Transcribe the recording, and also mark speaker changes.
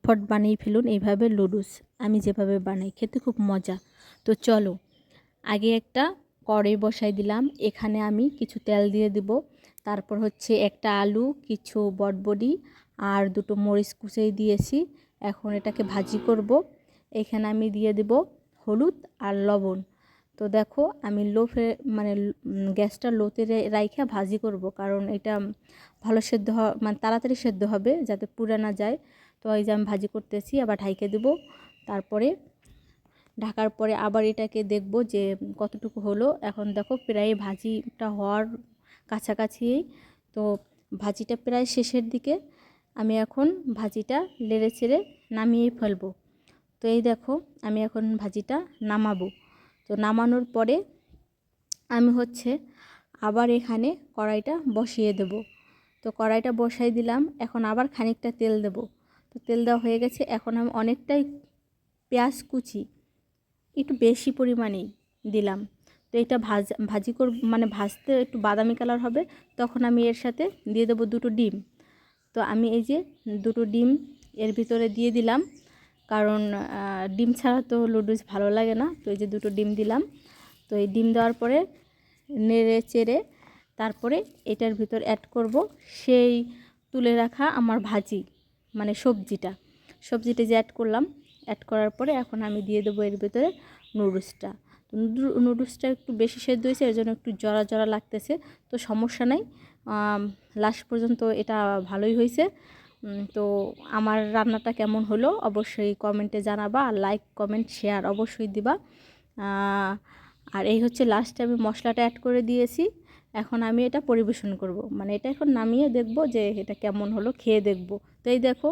Speaker 1: ঝটফট বানিয়ে ফেলুন এইভাবে নুডলস, আমি যেভাবে বানাই, খেতে খুব মজা। তো চলো, আগে একটা কড়াই বসাই দিলাম, এখানে আমি কিছু তেল দিয়ে দিব, তারপর হচ্ছে একটা আলু, কিছু বটবডি আর দুটো মরিচ কুচিয়ে দিয়েছি। এখন এটাকে ভাজি করব। এখানে আমি দিয়ে দেব হলুদ আর লবণ। তো দেখো আমি মানে গ্যাসটা লোতে রাইখা ভাজি করব, কারণ এটা ভালো সেদ্ধ মানে তাড়াতাড়ি সেদ্ধ হবে, যাতে পুড়ে না যায়। তো এই যে আমি ভাজি করতেছি, আবার ঢাইকে দেব। তারপরে ঢাকার পরে আবার এটাকে দেখব যে কতটুকু হলো। এখন দেখো প্রায় ভাজিটা হওয়ার কাছাকাছি। তো ভাজিটা প্রায় শেষের দিকে। আমি এখন ভাজিটা নেড়ে চেড়ে নামিয়ে ফেলবো। তো এই দেখো আমি এখন ভাজিটা নামাবো। তো নামানোর পরে আমি হচ্ছে আবার এখানে কড়াইটা বসিয়ে দেব। তো কড়াইটা বসাই দিলাম, এখন আবার খানিকটা তেল দেব। তো তেল দেওয়া হয়ে গেছে, এখন আমি অনেকটাই পেঁয়াজ কুচি একটু বেশি পরিমাণেই দিলাম। তো এটা ভাজি মানে ভাজতে একটু বাদামি কালার হবে, তখন আমি এর সাথে দিয়ে দেবো দুটো ডিম। তো আমি এই যে দুটো ডিম এর ভিতরে দিয়ে দিলাম, কারণ ডিম ছাড়া তো নুডলস ভালো লাগে না। তো এই যে দুটো ডিম দিলাম। তো এই ডিম দেওয়ার পরে নেড়ে চেড়ে তারপরে এটার ভিতর অ্যাড করব সেই তুলে রাখা আমার ভাজি, মানে সবজিটা যে অ্যাড করলাম। অ্যাড করার পরে এখন আমি দিয়ে দেবো এর ভিতরে নুডলসটা। তো নুডলসটা একটু বেশি সেদ্ধ হয়েছে, এর জন্য একটু জড়া জড়া লাগতেছে। তো সমস্যা নাই, লাস্ট পর্যন্ত এটা ভালোই হয়েছে। তো আমার রান্নাটা কেমন হলো অবশ্যই কমেন্টে জানাবা, আর লাইক কমেন্ট শেয়ার অবশ্যই দিবা। আর এই হচ্ছে লাস্টে আমি মশলাটা অ্যাড করে দিয়েছি। এখন আমি এটা পরিবেশন করব, মানে এটা এখন নামিয়ে দেখব যে এটা কেমন হলো, খেয়ে দেখব। তো এই দেখো